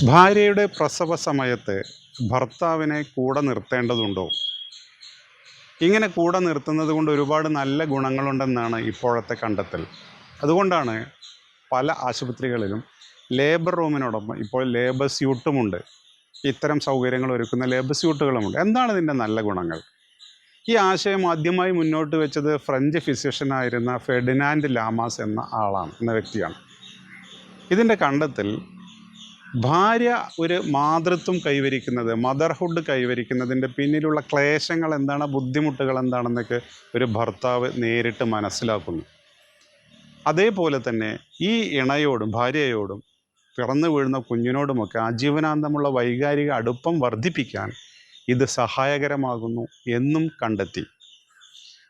ഭാര്യയുടെ പ്രസവ സമയത്ത് ഭർത്താവിനെ കൂടെ നിർത്തേണ്ടതുണ്ടോ? ഇങ്ങനെ കൂടെ നിർത്തുന്നത് കൊണ്ട് ഒരുപാട് നല്ല ഗുണങ്ങളുണ്ടെന്നാണ് ഇപ്പോഴത്തെ കണ്ടെത്തൽ. അതുകൊണ്ടാണ് പല ആശുപത്രികളിലും ലേബർ റൂമിനോടൊപ്പം ഇപ്പോൾ ലേബർ സ്യൂട്ടുമുണ്ട്. ഇത്തരം സൗകര്യങ്ങൾ ഒരുക്കുന്ന ലേബർ സ്യൂട്ടുകളുമുണ്ട്. എന്താണ് ഇതിൻ്റെ നല്ല ഗുണങ്ങൾ? ഈ ആശയം ആദ്യമായി മുന്നോട്ട് വെച്ചത് ഫ്രഞ്ച് ഫിസിഷ്യനായിരുന്ന ഫെർഡിനാൻഡ് ലാമാസ് എന്ന വ്യക്തിയാണ്. ഇതിൻ്റെ കണ്ടെത്തൽ ഭാര്യ ഒരു മാതൃത്വം കൈവരിക്കുന്നത്, മദർഹുഡ് കൈവരിക്കുന്നതിൻ്റെ പിന്നിലുള്ള ക്ലേശങ്ങൾ എന്താണ്, ബുദ്ധിമുട്ടുകൾ എന്താണെന്നൊക്കെ ഒരു ഭർത്താവ് നേരിട്ട് മനസ്സിലാക്കുന്നു. അതേപോലെ തന്നെ ഈ ഇണയോടും ഭാര്യയോടും പിറന്നു വീഴുന്ന കുഞ്ഞിനോടുമൊക്കെ ആജീവനാന്തമുള്ള വൈകാരിക അടുപ്പം വർദ്ധിപ്പിക്കാൻ ഇത് സഹായകരമാകുന്നു എന്നും കണ്ടെത്തി.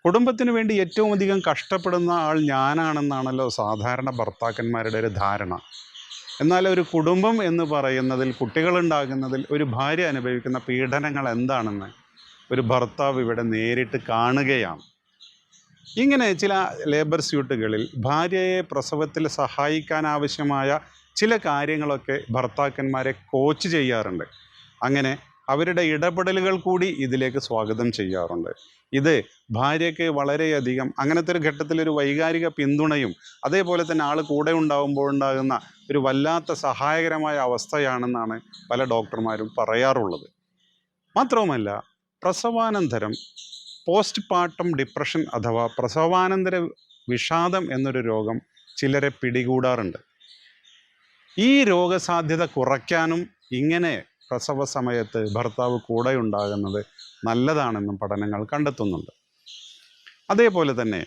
കുടുംബത്തിന് വേണ്ടി ഏറ്റവും അധികം കഷ്ടപ്പെടുന്ന ആൾ ഞാനാണെന്നാണല്ലോ സാധാരണ ഭർത്താക്കന്മാരുടെ ഒരു ധാരണ. എന്നാൽ ഒരു കുടുംബം എന്ന് പറയുന്നതിൽ, കുട്ടികളുണ്ടാകുന്നതിൽ ഒരു ഭാര്യ അനുഭവിക്കുന്ന പീഡനങ്ങൾ എന്താണെന്ന് ഒരു ഭർത്താവ് ഇവിടെ നേരിട്ട് കാണുകയാണ്. ഇങ്ങനെ ചില ലേബർ സ്യൂട്ടുകളിൽ ഭാര്യയെ പ്രസവത്തിൽ സഹായിക്കാനാവശ്യമായ ചില കാര്യങ്ങളൊക്കെ ഭർത്താക്കന്മാരെ കോച്ച് ചെയ്യാറുണ്ട്. അങ്ങനെ അവരുടെ ഇടപെടലുകൾ കൂടി ഇതിലേക്ക് സ്വാഗതം ചെയ്യാറുണ്ട്. ഇത് ഭാര്യയ്ക്ക് വളരെയധികം അങ്ങനത്തെ ഒരു ഘട്ടത്തിലൊരു വൈകാരിക പിന്തുണയും അതേപോലെ തന്നെ ആൾ കൂടെ ഉണ്ടാകുമ്പോഴുണ്ടാകുന്ന ഒരു വല്ലാത്ത സഹായകരമായ അവസ്ഥയാണെന്നാണ് പല ഡോക്ടർമാരും പറയാറുള്ളത്. മാത്രവുമല്ല, പ്രസവാനന്തരം പോസ്റ്റ് പാർട്ടം ഡിപ്രഷൻ അഥവാ പ്രസവാനന്തര വിഷാദം എന്നൊരു രോഗം ചിലരെ പിടികൂടാറുണ്ട്. ഈ രോഗസാധ്യത കുറയ്ക്കാനും ഇങ്ങനെ പ്രസവ സമയത്ത് ഭർത്താവ് കൂടെ ഉണ്ടാകുന്നത് നല്ലതാണെന്നും പഠനങ്ങൾ കണ്ടെത്തുന്നുണ്ട്. അതേപോലെ തന്നെ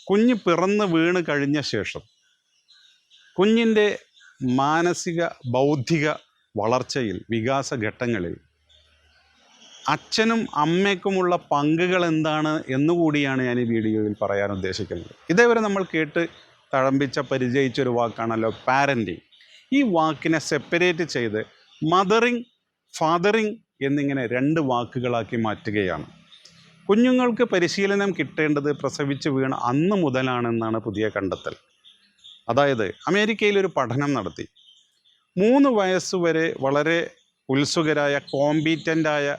കുഞ്ഞ് പിറന്ന് വീണ് കഴിഞ്ഞ ശേഷം കുഞ്ഞിൻ്റെ മാനസിക ബൗദ്ധിക വളർച്ചയിൽ, വികാസഘട്ടങ്ങളിൽ അച്ഛനും അമ്മയ്ക്കുമുള്ള പങ്കുകൾ എന്താണ് എന്നുകൂടിയാണ് ഞാൻ ഈ വീഡിയോയിൽ പറയാൻ ഉദ്ദേശിക്കുന്നത്. ഇതേവരെ നമ്മൾ കേട്ട് പരിചയിച്ചൊരു വാക്കാണല്ലോ പാരൻറ്റിങ്. ഈ വാക്കിനെ സെപ്പറേറ്റ് ചെയ്ത് മദറിങ്, ഫാദറിങ് എന്നിങ്ങനെ രണ്ട് വാക്കുകളാക്കി മാറ്റുകയാണ്. കുഞ്ഞുങ്ങൾക്ക് പരിശീലനം കിട്ടേണ്ടത് പ്രസവിച്ച് വീണ അന്ന് മുതലാണെന്നാണ് പുതിയ കണ്ടെത്തൽ. അതായത് അമേരിക്കയിലൊരു പഠനം നടത്തി. 3 വയസ്സുവരെ വളരെ ഉത്സുകരായ കോമ്പീറ്റൻ്റായ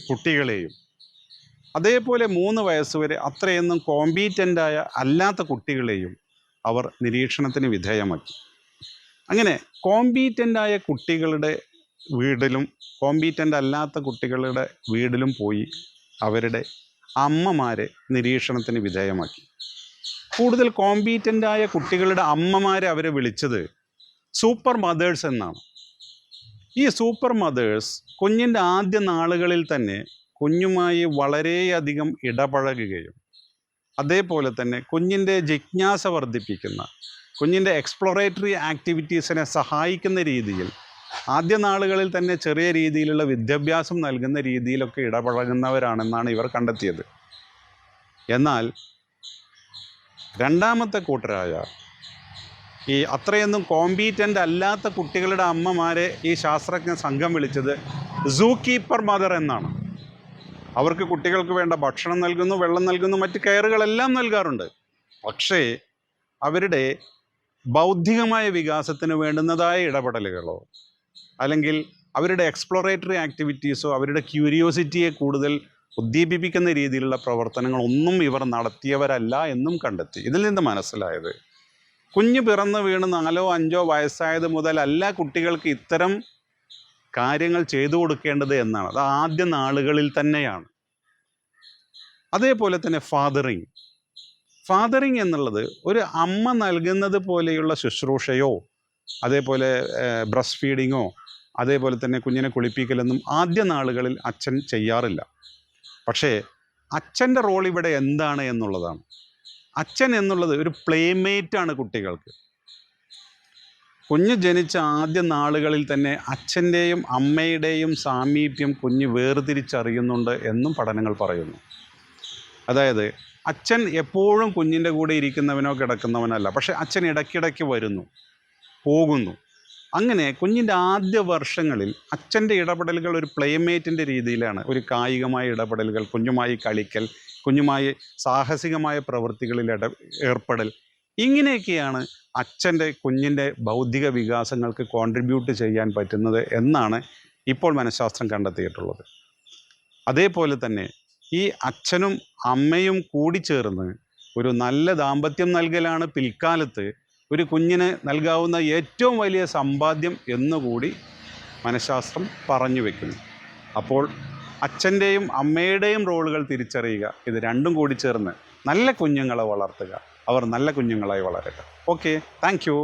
കുട്ടികളെയും അതേപോലെ 3 വയസ്സുവരെ അത്രയൊന്നും കോമ്പീറ്റൻ്റായ അല്ലാത്ത കുട്ടികളെയും അവർ നിരീക്ഷണത്തിന് വിധേയമാക്കി. അങ്ങനെ കോമ്പീറ്റൻ്റായ കുട്ടികളുടെ വീട്ടിലും കോമ്പീറ്റൻ്റ് അല്ലാത്ത കുട്ടികളുടെ വീട്ടിലും പോയി അവരുടെ അമ്മമാരെ നിരീക്ഷണത്തിന് വിധേയമാക്കി. കൂടുതൽ കോമ്പീറ്റൻ്റായ കുട്ടികളുടെ അമ്മമാരെ അവരെ വിളിച്ചത് സൂപ്പർ മദേഴ്സ് എന്നാണ്. ഈ സൂപ്പർ മദേഴ്സ് കുഞ്ഞിൻ്റെ ആദ്യ നാളുകളിൽ തന്നെ കുഞ്ഞുമായി വളരെയധികം ഇടപഴകുകയും അതേപോലെ തന്നെ കുഞ്ഞിൻ്റെ ജിജ്ഞാസ വർദ്ധിപ്പിക്കുന്ന, കുഞ്ഞിൻ്റെ എക്സ്പ്ലോറേറ്ററി ആക്ടിവിറ്റീസിനെ സഹായിക്കുന്ന രീതിയിൽ ആദ്യ നാളുകളിൽ തന്നെ ചെറിയ രീതിയിലുള്ള വിദ്യാഭ്യാസം നൽകുന്ന രീതിയിലൊക്കെ ഇടപഴകുന്നവരാണെന്നാണ് ഇവർ കണ്ടെത്തിയത്. എന്നാൽ രണ്ടാമത്തെ കൂട്ടരായ ഈ അത്രയൊന്നും കോമ്പീറ്റൻ്റ് അല്ലാത്ത കുട്ടികളുടെ അമ്മമാരെ ഈ ശാസ്ത്രജ്ഞ സംഘം വിളിച്ചത് സൂ കീപ്പർ മദർ എന്നാണ്. അവർക്ക് കുട്ടികൾക്ക് വേണ്ട ഭക്ഷണം നൽകുന്നു, വെള്ളം നൽകുന്നു, മറ്റ് കെയറുകളെല്ലാം നൽകാറുണ്ട്. പക്ഷേ അവരുടെ ബൗദ്ധികമായ വികാസത്തിന് വേണ്ടുന്നതായ ഇടപെടലുകളോ അല്ലെങ്കിൽ അവരുടെ എക്സ്പ്ലോറേറ്ററി ആക്ടിവിറ്റീസോ അവരുടെ ക്യൂരിയോസിറ്റിയെ കൂടുതൽ ഉദ്ദീപിപ്പിക്കുന്ന രീതിയിലുള്ള പ്രവർത്തനങ്ങളൊന്നും ഇവർ നടത്തിയവരല്ല എന്നും കണ്ടെത്തി. ഇതിൽ നിന്ന് മനസ്സിലായത്, കുഞ്ഞ് പിറന്ന് വീണ് 4 or 5 വയസ്സായത് മുതലല്ല കുട്ടികൾക്ക് ഇത്തരം കാര്യങ്ങൾ ചെയ്തു കൊടുക്കേണ്ടത് എന്നാണ്. അത് ആദ്യ നാളുകളിൽ തന്നെയാണ്. അതേപോലെ തന്നെ ഫാദറിങ് എന്നുള്ളത് ഒരു അമ്മ നൽകുന്നത് പോലെയുള്ള ശുശ്രൂഷയോ അതേപോലെ ബ്രസ്റ്റ് ഫീഡിങ്ങോ അതേപോലെ തന്നെ കുഞ്ഞിനെ കുളിപ്പിക്കലൊന്നും ആദ്യ നാളുകളിൽ അച്ഛൻ ചെയ്യാറില്ല. പക്ഷേ അച്ഛൻ്റെ റോൾ ഇവിടെ എന്താണ് എന്നുള്ളതാണ്. അച്ഛൻ എന്നുള്ളത് ഒരു പ്ലേമേറ്റാണ് കുട്ടികൾക്ക്. കുഞ്ഞ് ജനിച്ച ആദ്യ നാളുകളിൽ തന്നെ അച്ഛൻ്റെയും അമ്മയുടെയും സാമീപ്യം കുഞ്ഞ് വേർതിരിച്ചറിയുന്നുണ്ട് എന്നും പഠനങ്ങൾ പറയുന്നു. അതായത് അച്ഛൻ എപ്പോഴും കുഞ്ഞിൻ്റെ കൂടെ ഇരിക്കുന്നവനോ കിടക്കുന്നവനല്ല, പക്ഷേ അച്ഛൻ ഇടയ്ക്കിടയ്ക്ക് വരുന്നു, പോകുന്നു. അങ്ങനെ കുഞ്ഞിൻ്റെ ആദ്യ വർഷങ്ങളിൽ അച്ഛൻ്റെ ഇടപെടലുകൾ ഒരു പ്ലേമേറ്റിൻ്റെ രീതിയിലാണ്. ഒരു കായികമായ ഇടപെടലുകൾ, കുഞ്ഞുമായി കളിക്കൽ, കുഞ്ഞുമായി സാഹസികമായ പ്രവൃത്തികളിൽ ഏർപ്പെടൽ, ഇങ്ങനെയൊക്കെയാണ് അച്ഛൻ്റെ കുഞ്ഞിൻ്റെ ബൗദ്ധിക വികാസങ്ങൾക്ക് കോൺട്രിബ്യൂട്ട് ചെയ്യാൻ പറ്റുന്നത് എന്നാണ് ഇപ്പോൾ മനഃശാസ്ത്രം കണ്ടെത്തിയിട്ടുള്ളത്. അതേപോലെ തന്നെ ഈ അച്ഛനും അമ്മയും കൂടി ചേർന്ന് ഒരു നല്ല ദാമ്പത്യം നൽകലാണ് പിൽക്കാലത്ത് ഒരു കുഞ്ഞിന് നൽകാവുന്ന ഏറ്റവും വലിയ സമ്പാദ്യം എന്നുകൂടി മനഃശാസ്ത്രം പറഞ്ഞു വയ്ക്കുന്നു. അപ്പോൾ അച്ഛൻ്റെയും അമ്മയുടെയും റോളുകൾ തിരിച്ചറിയുക, ഇത് രണ്ടും കൂടി ചേർന്ന് നല്ല കുഞ്ഞുങ്ങളെ വളർത്തുക, അവർ നല്ല കുഞ്ഞുങ്ങളായി വളരട്ടെ. Okay, thank U.